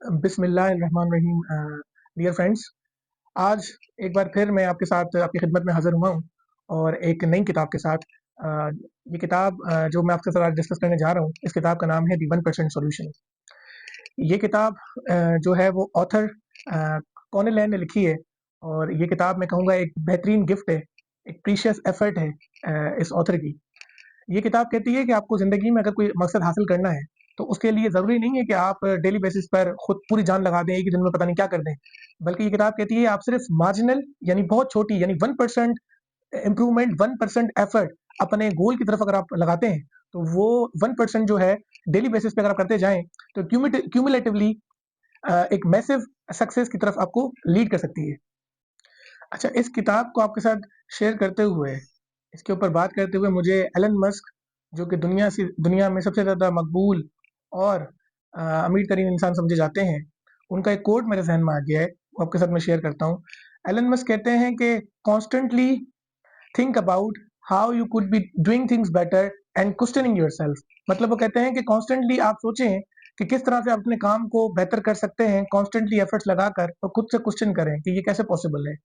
बिस्मिल्लाहिर्रहमानिर्रहीम। Dear friends, आज एक बार फिर मैं आपके साथ आपकी खिदमत में हाज़िर हुआ हूँ और एक नई किताब के साथ। ये किताब जो मैं आपके साथ आज डिस्कस करने जा रहा हूँ, इस किताब का नाम है द 1% सॉल्यूशन। ये किताब जो है वो ऑथर कॉनेल लैन ने लिखी है और ये किताब मैं कहूँगा एक बेहतरीन गिफ्ट है, एक प्रीशियस एफर्ट है इस ऑथर की। ये किताब कहती है कि आपको ज़िंदगी में अगर कोई मकसद हासिल करना है, तो उसके लिए ज़रूरी नहीं है कि आप डेली बेसिस पर खुद पूरी जान लगा दें, एक ही दिन में पता नहीं क्या कर दें। बल्कि ये किताब कहती है आप सिर्फ़ मार्जिनल यानी बहुत छोटी यानी 1% इम्प्रूवमेंट, 1% एफर्ट अपने गोल की तरफ अगर आप लगाते हैं, तो वो 1% जो है डेली बेसिस पे अगर आप करते जाएँ, तो क्यूमुलेटिवली एक मैसिव सक्सेस की तरफ आपको लीड कर सकती है। अच्छा, इस किताब को आपके साथ शेयर करते हुए, इसके ऊपर बात करते हुए मुझे एलन मस्क, जो कि दुनिया में सबसे ज़्यादा मकबूल और अमीर तरीन इंसान समझे जाते हैं, उनका एक कोट मेरे ज़हन में आ गया है, वो आपके साथ मैं शेयर करता हूँ। एलन मस्क कहते हैं कि constantly think about how you could be doing things better and questioning yourself. मतलब वो कहते हैं कि कॉन्स्टेंटली आप सोचें कि किस तरह से आप अपने काम को बेहतर कर सकते हैं, कॉन्स्टेंटली एफर्ट्स लगाकर, और खुद से क्वेश्चन करें कि ये कैसे पॉसिबल है।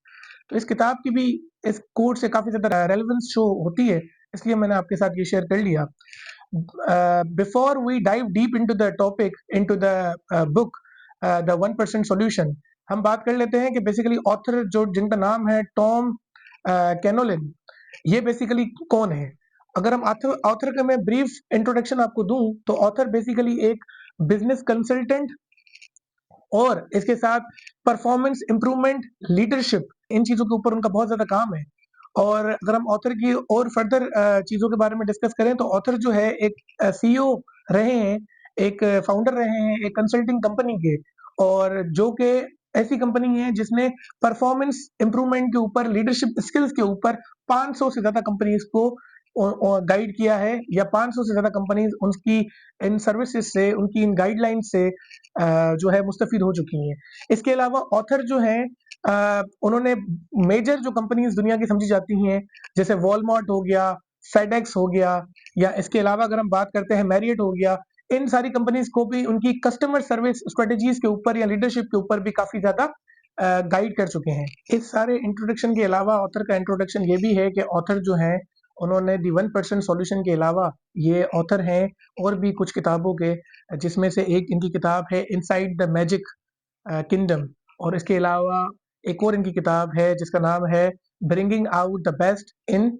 तो इस किताब की भी इस कोट से काफ़ी ज़्यादा रेलेवेंस शो होती है, इसलिए मैंने आपके साथ ये शेयर कर लिया। Before we dive deep into the topic, into the book, the 1% solution, हम बात कर लेते हैं कि बेसिकली ऑथर जो जिनका नाम है टॉम कैनोलिन, ये बेसिकली कौन है। अगर हम ऑथर का मैं ब्रीफ इंट्रोडक्शन आपको दूं, तो ऑथर बेसिकली एक बिजनेस कंसल्टेंट और इसके साथ परफॉर्मेंस इम्प्रूवमेंट, लीडरशिप, इन चीज़ों के ऊपर उनका बहुत ज़्यादा काम है। और अगर हम ऑथर की और फर्दर चीज़ों के बारे में डिस्कस करें, तो ऑथर जो है एक सीईओ रहे हैं, एक फाउंडर रहे हैं एक कंसल्टिंग कंपनी के, और जो कि ऐसी कंपनी है जिसने परफॉर्मेंस इम्प्रूवमेंट के ऊपर, लीडरशिप स्किल्स के ऊपर 500 से ज़्यादा कंपनीज को गाइड किया है, या 500 से ज़्यादा कंपनीज उनकी इन सर्विसेज से, उनकी इन गाइडलाइन से जो है मुस्तफ़ीद हो चुकी हैं। इसके अलावा ऑथर जो हैं उन्होंने मेजर जो कंपनीज दुनिया की समझी जाती हैं, जैसे वॉलमार्ट हो गया, फेडेक्स हो गया, या इसके अलावा अगर हम बात करते हैं मैरियट हो गया, इन सारी कंपनीज को भी उनकी कस्टमर सर्विस स्ट्रेटजीज के ऊपर या लीडरशिप के ऊपर भी काफ़ी ज़्यादा गाइड कर चुके हैं। इस सारे इंट्रोडक्शन के अलावा ऑथर का इंट्रोडक्शन ये भी है कि ऑथर जो हैं उन्होंने दी 1% सॉल्यूशन के अलावा ये ऑथर हैं और भी कुछ किताबों के, जिसमें से एक इनकी किताब है इनसाइड द मैजिक किंगडम, और इसके अलावा एक और इनकी किताब है जिसका नाम है bringing out the best in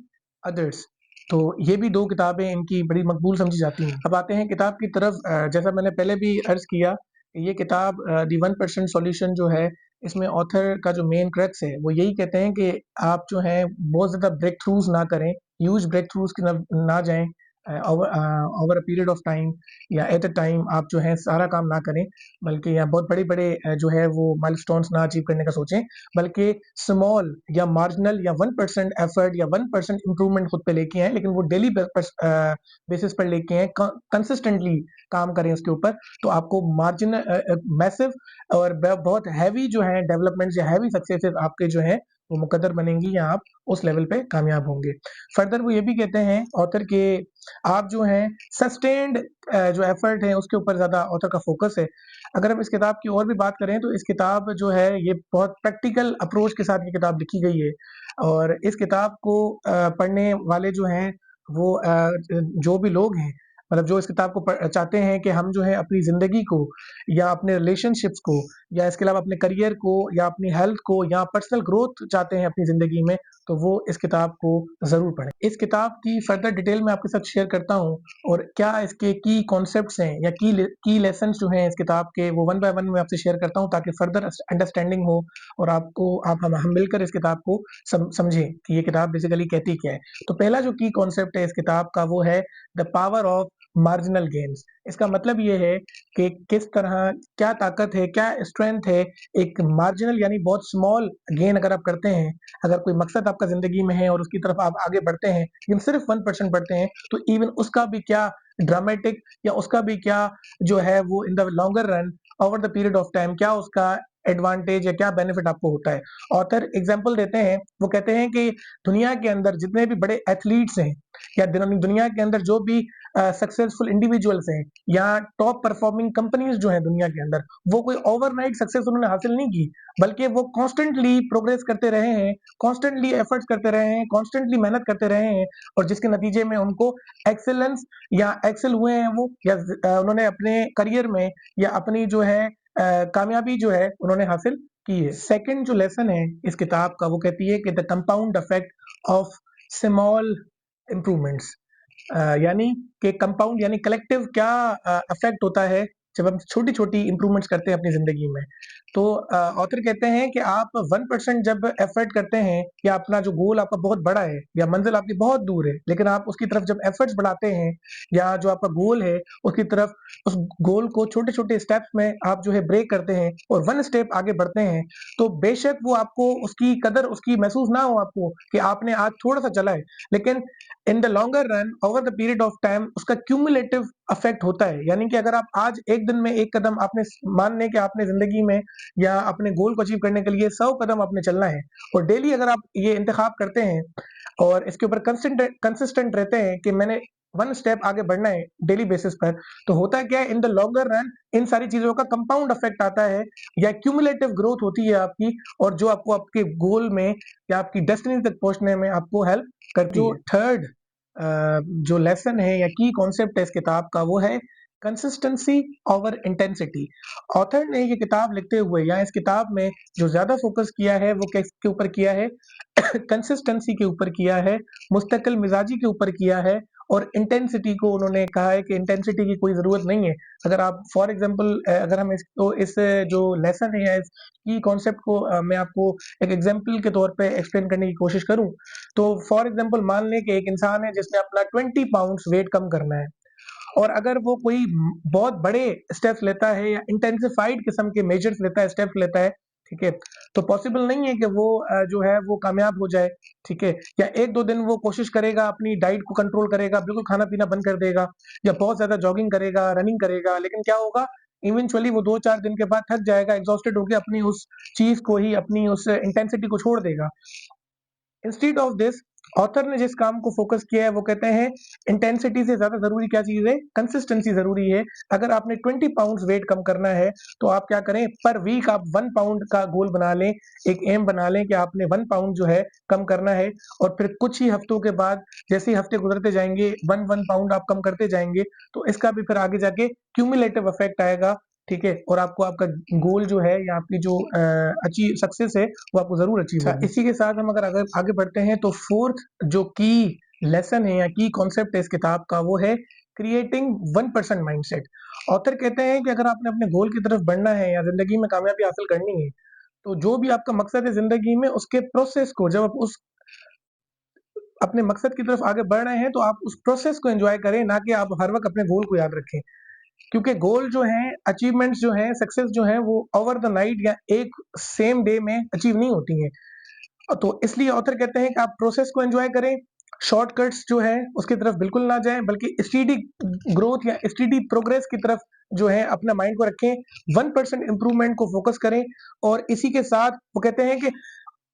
others. तो ये भी दो किताबें इनकी बड़ी मकबूल समझी जाती हैं। अब आते हैं किताब की तरफ। जैसा मैंने पहले भी अर्ज किया, ये किताब दी 1% सॉल्यूशन जो है, इसमें ऑथर का जो मेन क्रक्स है वो यही कहते हैं कि आप जो है बहुत ज़्यादा ब्रेक थ्रूज ना करें, ह्यूज ब्रेक थ्रूज की ना जाएं over a period of time, या एट अ टाइम आप जो है सारा काम ना करें, बल्कि यहाँ बहुत बड़े-बड़े जो है वो माइलस्टोन्स ना अचीव करने का सोचें, बल्कि स्मॉल या मार्जिनल या 1% एफर्ट या 1% इम्प्रूवमेंट खुद पे लेके आएँ, लेकिन वो डेली बेसिस पर लेके आएँ, कंसिस्टेंटली काम करें उसके ऊपर, तो आपको मैसिव और बहुत हैवी जो है डेवलपमेंट्स या हैवी सक्सेसेस आपके जो है वो मुकद्दर बनेंगी, या आप उस लेवल पे कामयाब होंगे। फर्दर वो ये भी कहते हैं ऑथर के, आप जो हैं सस्टेन्ड जो एफर्ट है उसके ऊपर ज़्यादा ऑथर का फोकस है। अगर हम इस किताब की और भी बात करें, तो इस किताब जो है ये बहुत प्रैक्टिकल अप्रोच के साथ ये किताब लिखी गई है, और इस किताब को पढ़ने वाले जो हैं वो जो भी लोग हैं, मतलब जो इस किताब को चाहते हैं कि हम जो है अपनी ज़िंदगी को या अपने रिलेशनशिप्स को, या इसके अलावा अपने करियर को या अपनी हेल्थ को या पर्सनल ग्रोथ चाहते हैं अपनी ज़िंदगी में, तो वो इस किताब को ज़रूर पढ़ें। इस किताब की फर्दर डिटेल मैं आपके साथ शेयर करता हूँ, और क्या इसके की कॉन्सेप्ट्स हैं या की लेसन्स जो हैं इस किताब के, वो वन बाय वन मैं आपसे शेयर करता हूँ, ताकि फर्दर अंडरस्टैंडिंग हो और आपको हम मिलकर इस किताब को समझें कि ये किताब बेसिकली कहती क्या है। तो पहला जो की कॉन्सेप्ट है इस किताब का, वो है the power of marginal gains. इसका मतलब ये है कि किस तरह, क्या ताकत है, क्या स्ट्रेंथ है एक मार्जिनल यानी बहुत स्मॉल गेन अगर आप करते हैं, अगर कोई मकसद आपका ज़िंदगी में है और उसकी तरफ आप आगे बढ़ते हैं, लेकिन सिर्फ 1% बढ़ते हैं, तो इवन उसका भी क्या ड्रामेटिक, या उसका भी क्या जो है वो in the longer run, over the period of time, क्या उसका एडवांटेज या क्या बेनिफिट आपको होता है। ऑथर एग्जांपल देते हैं, वो कहते हैं कि दुनिया के अंदर जितने भी बड़े एथलीट्स हैं या दुनिया के अंदर जो भी सक्सेसफुल इंडिविजुअल्स हैं या टॉप परफॉर्मिंग कंपनीज जो हैं दुनिया के अंदर, वो कोई ओवरनाइट सक्सेस उन्होंने हासिल नहीं की, बल्कि वो कॉन्स्टेंटली प्रोग्रेस करते रहे हैं, कॉन्स्टेंटली एफर्ट्स करते रहे हैं, कॉन्स्टेंटली मेहनत करते रहे हैं, और जिसके नतीजे में उनको एक्सेलेंस या एक्सेल हुए हैं वो, या उन्होंने अपने करियर में या अपनी जो है कामयाबी जो है उन्होंने हासिल की है। सेकंड जो लेसन है इस किताब का, वो कहती है कि the compound effect of small improvements, यानी कि कंपाउंड यानी कलेक्टिव क्या इफेक्ट होता है जब हम छोटी-छोटी इंप्रूवमेंट्स करते हैं अपनी ज़िंदगी में। तो ऑथर कहते हैं कि आप 1% जब एफर्ट करते हैं या अपना जो गोल आपका बहुत बड़ा है या मंज़िल आपकी बहुत दूर है, लेकिन आप उसकी तरफ जब एफर्ट्स बढ़ाते हैं या जो आपका गोल है उसकी तरफ उस गोल को छोटे-छोटे स्टेप्स में आप जो है ब्रेक करते हैं और 1 स्टेप आगे बढ़ते हैं, तो बेशक वो आपको उसकी कदर उसकी महसूस ना हो आपको कि आपने आज थोड़ा-सा चला है, लेकिन in the longer run over the period of time उसका क्यूमुलेटिव इफेक्ट होता है। यानी कि अगर आप आज एक दिन में एक कदम आपने मान लें कि आपने जिंदगी में या अपने गोल को अचीव करने के लिए 100 कदम आपने चलना है, और डेली अगर आप ये इंतखाब करते हैं और इसके ऊपर कंसिस्टेंट रहते हैं कि मैंने 1 स्टेप आगे बढ़ना है डेली बेसिस पर, तो होता क्या है in the longer run in सारी चीज़ों का कंपाउंड इफेक्ट आता है या क्यूमुलेटिव ग्रोथ होती है आपकी, और जो आपको आपके गोल में या आपकी डेस्टिनी तक पहुँचने में आपको हेल्प करती है। जो थर्ड जो लेसन है या की कॉन्सेप्ट है इस किताब का, वो है कंसिस्टेंसी ओवर इंटेंसिटी। ऑथर ने ये किताब लिखते हुए या इस किताब में जो ज़्यादा फोकस किया है वो किसके ऊपर किया है? कंसिस्टेंसी के ऊपर किया है, मुस्तकिल मिजाजी के ऊपर किया है, और इंटेंसिटी को उन्होंने कहा है कि इंटेंसिटी की कोई ज़रूरत नहीं है। अगर आप फॉर एग्जांपल अगर हम इसको इस जो लेसन है या इस की कॉन्सेप्ट को मैं आपको एक एग्जांपल के तौर पे एक्सप्लेन करने की कोशिश करूँ, तो फॉर एग्जांपल मान लें कि एक इंसान है जिसने अपना 20 पाउंड्स वेट कम करना है, और अगर वो कोई बहुत बड़े स्टेप्स लेता है या इंटेंसिफाइड किस्म के मेजर्स लेता है, स्टेप्स लेता है, ठीक है, तो पॉसिबल नहीं है कि वो जो है वो कामयाब हो जाए, ठीक है, या एक दो दिन वो कोशिश करेगा अपनी डाइट को कंट्रोल करेगा, बिल्कुल खाना पीना बंद कर देगा, या बहुत ज्यादा जॉगिंग करेगा, रनिंग करेगा, लेकिन क्या होगा, इवेंचुअली वो 2-4 दिन के बाद थक जाएगा, एग्जॉस्टेड होकर अपनी उस चीज को ही, अपनी उस इंटेंसिटी को छोड़ देगा। इंस्टीड ऑफ दिस, ऑथर ने जिस काम को फोकस किया है वो कहते हैं इंटेंसिटी से ज्यादा जरूरी क्या चीज है? कंसिस्टेंसी जरूरी है। अगर आपने 20 पाउंड्स वेट कम करना है तो आप क्या करें, पर वीक आप 1 पाउंड का गोल बना लें, एक एम बना लें कि आपने 1 पाउंड जो है कम करना है, और फिर कुछ ही हफ्तों के बाद जैसे ही हफ्ते गुजरते जाएंगे 1 पाउंड आप कम करते जाएंगे, तो इसका भी फिर आगे जाके क्यूमुलेटिव इफेक्ट आएगा, ठीक है, और आपको आपका गोल जो है या आपकी जो अचीव सक्सेस है वो आपको जरूर अचीव होगी। इसी के साथ हम अगर आगे बढ़ते हैं तो फोर्थ जो की लेसन है या की कॉन्सेप्ट है इस किताब का, वो है क्रिएटिंग 1% माइंडसेट। ऑथर कहते हैं कि अगर आपने अपने गोल की तरफ बढ़ना है या जिंदगी में कामयाबी हासिल करनी है, तो जो भी आपका मकसद है जिंदगी में, उसके प्रोसेस को, जब आप उस अपने मकसद की तरफ आगे बढ़ रहे हैं तो आप उस प्रोसेस को एंजॉय करें, ना कि आप हर वक्त अपने गोल को याद रखें, क्योंकि गोल जो है, अचीवमेंट्स जो है, सक्सेस जो है, वो ओवर द नाइट या एक सेम डे में अचीव नहीं होती हैं। तो इसलिए ऑथर कहते हैं कि आप प्रोसेस को एंजॉय करें, शॉर्टकट्स जो है उसकी तरफ बिल्कुल ना जाएं, बल्कि स्टीडी ग्रोथ या स्टीडी प्रोग्रेस की तरफ जो है अपना माइंड को रखें, 1% इंप्रूवमेंट को फोकस करें, और इसी के साथ वो कहते हैं कि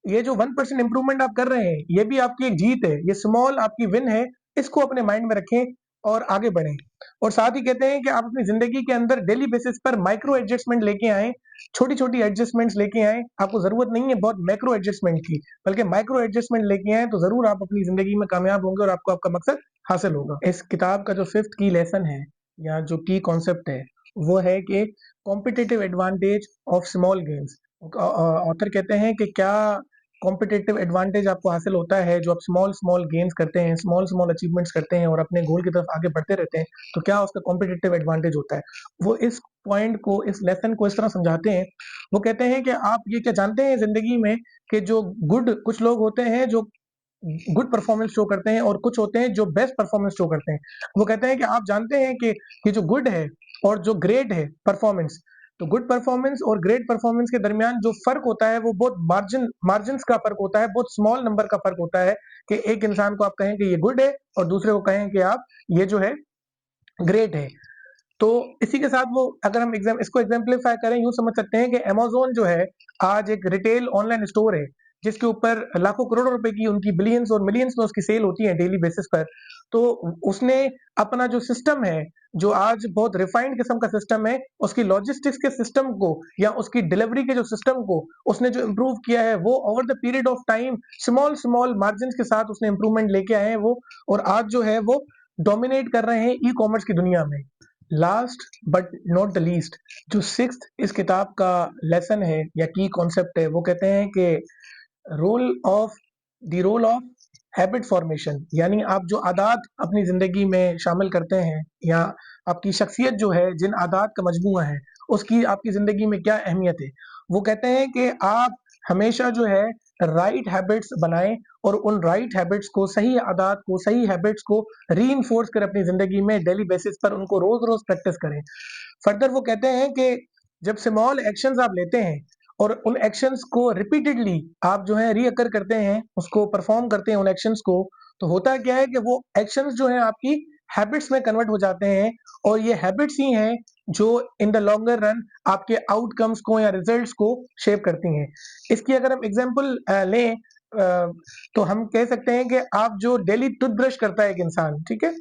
ये जो 1% इंप्रूवमेंट आप कर रहे हैं, ये भी आपकी एक जीत है, ये स्मॉल आपकी विन है, इसको अपने माइंड में रखें और आगे बढ़ें। और साथ ही कहते हैं कि आप अपनी जिंदगी के अंदर डेली बेसिस पर माइक्रो एडजस्टमेंट लेके आएं, छोटी-छोटी एडजस्टमेंट्स लेके आएं, आपको जरूरत नहीं है बहुत मैक्रो एडजस्टमेंट की, बल्कि माइक्रो एडजस्टमेंट लेके आएं, तो जरूर आप अपनी जिंदगी में कामयाब होंगे और आपको आपका मकसद हासिल होगा। इस किताब का जो 5th की लेसन है या जो की कॉन्सेप्ट है, वो है कि competitive advantage of small games. Author कहते हैं कि क्या कॉम्पिटिटिव एडवांटेज आपको हासिल होता है जो आप स्मॉल स्मॉल गेम्स करते हैं, स्मॉल स्मॉल अचीवमेंट्स करते हैं और अपने गोल की तरफ आगे बढ़ते रहते हैं, तो क्या उसका कॉम्पिटिटिव एडवांटेज होता है? वो इस पॉइंट को, इस लेसन को इस तरह समझाते हैं, वो कहते हैं कि आप ये क्या जानते हैं जिंदगी में कि जो गुड कुछ लोग होते हैं जो गुड परफॉर्मेंस शो करते हैं और कुछ होते हैं जो बेस्ट परफॉर्मेंस शो करते हैं। वो कहते हैं कि आप जानते हैं कि ये जो गुड है और जो ग्रेट है परफॉर्मेंस, तो गुड परफॉर्मेंस और ग्रेट परफॉर्मेंस के दरमियान जो फर्क होता है वो बहुत मार्जिन्स का फर्क होता है, बहुत स्मॉल नंबर का फर्क होता है, कि एक इंसान को आप कहें कि ये गुड है और दूसरे को कहें कि आप ये जो है ग्रेट है। तो इसी के साथ वो अगर हम इसको एग्जाम्पलीफाई करें, यूँ समझ सकते हैं कि अमेज़न जो है आज एक रिटेल ऑनलाइन स्टोर है, जिसके ऊपर लाखों करोड़ों रुपए की उनकी बिलियंस और मिलियंस में उसकी सेल होती है डेली बेसिस पर। तो उसने अपना जो सिस्टम है, जो आज बहुत रिफाइंड किस्म का सिस्टम है, उसकी लॉजिस्टिक्स के सिस्टम को या उसकी डिलीवरी के जो सिस्टम को उसने जो इम्प्रूव किया है, वो over the period of time small margins के साथ उसने इम्प्रूवमेंट लेके आए हैं वो, और आज जो है वो डोमिनेट कर रहे हैं ई-कॉमर्स की दुनिया में। Last but not the least, जो सिक्स्थ इस किताब का लेसन है या की कॉन्सेप्ट है, वो कहते हैं कि रोल ऑफ हैबिट फॉर्मेशन, यानी आप जो आदात अपनी ज़िंदगी में शामिल करते हैं या आपकी शख्सियत जो है जिन आदात का मजमूआ है, उसकी आपकी ज़िंदगी में क्या अहमियत है। वो कहते हैं कि आप हमेशा जो है राइट हैबिट्स बनाएं और उन राइट हैबिट्स को, सही आदात को, सही हैबिट्स को रीइंफोर्स करें अपनी ज़िंदगी में डेली बेसिस पर, उनको रोज़-रोज़ प्रैक्टिस करें। फर्दर वो कहते हैं कि जब स्मॉल एक्शंस आप लेते हैं और उन एक्शंस को रिपीटेडली आप जो है रीअकर करते हैं, उसको परफॉर्म करते हैं उन एक्शंस को, तो होता क्या है कि वो एक्शंस जो हैं आपकी हैबिट्स में कन्वर्ट हो जाते हैं, और ये हैबिट्स ही हैं जो इन द लॉन्गर रन आपके आउटकम्स को या रिजल्ट्स को शेप करती हैं। इसकी अगर हम एग्जांपल लें, तो हम कह सकते हैं कि आप जो डेली टूथब्रश करता है एक इंसान, ठीक है?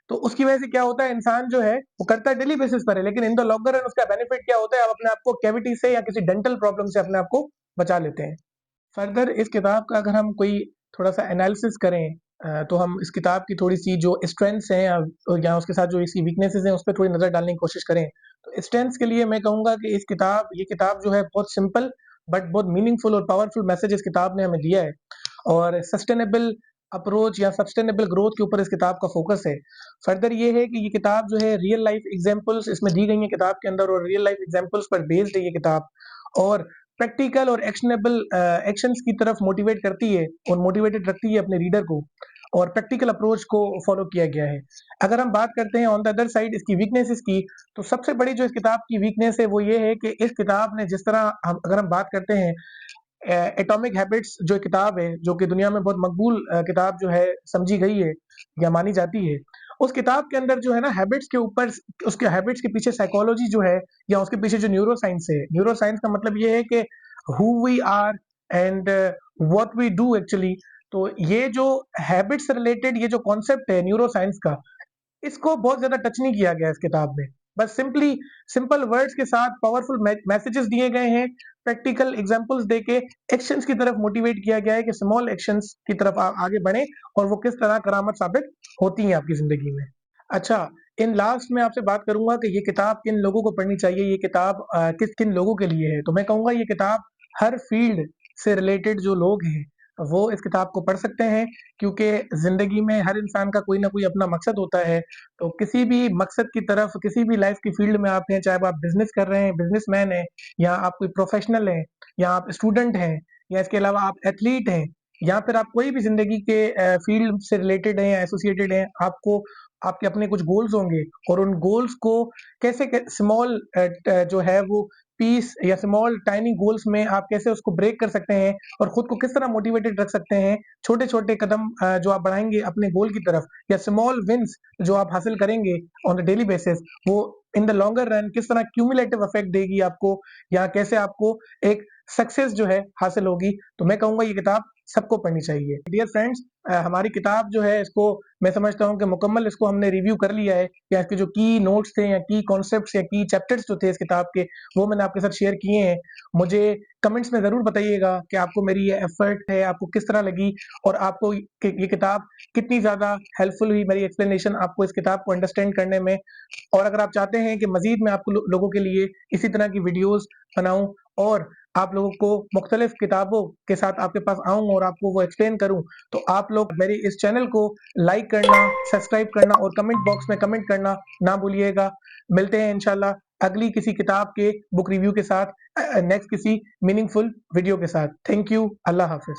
तो उसकी वजह से क्या होता है, इंसान जो है वो करता है डेली बेसिस पर है, लेकिन इन द लॉन्गर रन उसका बेनिफिट क्या होता है, आप अपने आप को कैविटी से या किसी डेंटल प्रॉब्लम से अपने आप को बचा लेते हैं। फर्दर इस किताब का अगर हम कोई थोड़ा-सा एनालिसिस करें, तो हम इस किताब की थोड़ी-सी जो स्ट्रेंथ्स हैं या उसके साथ जो इसकी वीकनेसेस हैं, उस पे थोड़ी नज़र डालने की कोशिश करें। तो स्ट्रेंथ्स के लिए मैं कहूँगा कि ये किताब जो है बहुत सिंपल बट बहुत मीनिंगफुल और पावरफुल मैसेज इस किताब ने हमें दिया है, और सस्टेनेबल अप्रोच या सस्टेनेबल ग्रोथ के ऊपर इस किताब का फ़ोकस है। फर्दर ये है कि ये किताब जो है रियल लाइफ़ एग्ज़ाम्पल्स इसमें दी गई हैं किताब के अंदर, और रियल लाइफ़ एग्ज़ाम्पल्स पर बेस्ड है ये किताब, और प्रैक्टिकल और एक्शनेबल एक्शंस की तरफ मोटिवेट करती है और मोटिवेटेड रखती है अपने रीडर को, और प्रैक्टिकल अप्रोच को फॉलो किया गया है। अगर हम बात करते हैं ऑन द अदर साइड इसकी वीकनेसेस की, तो सबसे बड़ी जो इस किताब की वीकनेस है वो ये है कि इस किताब ने जिस तरह हम अगर हम बात करते हैं एटॉमिक हैबिट्स जो किताब है, जो कि दुनिया में बहुत मकबूल किताब जो है समझी गई है या मानी जाती है, उस किताब के अंदर जो है ना हैबिट्स के ऊपर, उसके हैबिट्स के पीछे साइकोलॉजी जो है या उसके पीछे जो न्यूरोसाइंस है, न्यूरोसाइंस का मतलब ये है कि who we are and what we do actually. तो ये जो हैबिट्स से रिलेटेड ये जो कॉन्सेप्ट है न्यूरोसाइंस का, इसको बहुत ज़्यादा टच नहीं किया गया इस किताब में। बस सिंपल वर्ड्स के साथ पावरफुल मैसेजेस दिए गए हैं, प्रैक्टिकल एग्ज़ाम्पल्स देके एक्शंस की तरफ मोटिवेट किया गया है कि स्मॉल एक्शंस की तरफ आगे बढ़ें, और वो किस तरह करामत साबित होती हैं आपकी ज़िंदगी में। अच्छा, इन लास्ट में आपसे बात करूँगा कि ये किताब किन लोगों को पढ़नी चाहिए, ये किताब किन लोगों के लिए है। तो मैं कहूँगा ये किताब हर फ़ील्ड से रिलेटेड जो लोग हैं, वो इस किताब को पढ़ सकते हैं, क्योंकि ज़िंदगी में हर इंसान का कोई ना कोई अपना मकसद होता है। तो किसी भी मकसद की तरफ, किसी भी लाइफ़ की फ़ील्ड में आप हैं, चाहे वो आप बिज़नेस कर रहे हैं, बिज़नेसमैन हैं, या आप कोई प्रोफ़ेशनल हैं, या आप स्टूडेंट हैं, या इसके अलावा आप एथलीट हैं, या फिर आप कोई भी ज़िंदगी के फ़ील्ड से रिलेटेड हैं या एसोसिएटेड हैं, आपको आपके अपने कुछ गोल्स होंगे, और उन गोल्स को कैसे स्मॉल जो है वो पीस या स्मॉल टाइनी गोल्स में आप कैसे उसको ब्रेक कर सकते हैं, और खुद को किस तरह मोटिवेटेड रख सकते हैं। छोटे-छोटे कदम जो आप बढ़ाएँगे अपने गोल की तरफ, या स्मॉल विन्स जो आप हासिल करेंगे ऑन अ डेली बेसिस, वो इन द लॉन्गर रन किस तरह क्यूमुलेटिव इफेक्ट देगी आपको, या कैसे आपको एक सक्सेस जो है हासिल होगी। तो मैं कहूँगा ये किताब सबको पढ़नी चाहिए। डियर फ्रेंड्स, हमारी किताब जो है इसको मैं समझता हूँ कि मुकम्मल इसको हमने रिव्यू कर लिया है, या इसके जो की नोट्स थे या की कॉन्सेप्ट्स या की चैप्टर्स जो थे इस किताब के, वो मैंने आपके साथ शेयर किए हैं। मुझे कमेंट्स में ज़रूर बताइएगा कि आपको मेरी ये एफर्ट है, आपको किस तरह लगी, और आपको ये किताब कितनी ज़्यादा हेल्पफुल हुई, मेरी एक्सप्लेनेशन आपको इस किताब को अंडरस्टैंड करने में। और अगर आप चाहते हैं कि मज़ीद मैं आपको लोगों के लिए इसी तरह की वीडियोज़ बनाऊँ, और आप लोगों को मुख्तलिफ किताबों के साथ आपके पास आऊँ और आपको वो एक्सप्लेन करूँ, तो आप लोग मेरे इस चैनल को लाइक करना, सब्सक्राइब करना और कमेंट बॉक्स में कमेंट करना ना भूलिएगा। मिलते हैं इंशाल्लाह अगली किसी किताब के बुक रिव्यू के साथ, नेक्स्ट किसी मीनिंगफुल वीडियो के साथ। Thank you. अल्लाह हाफ़िज़।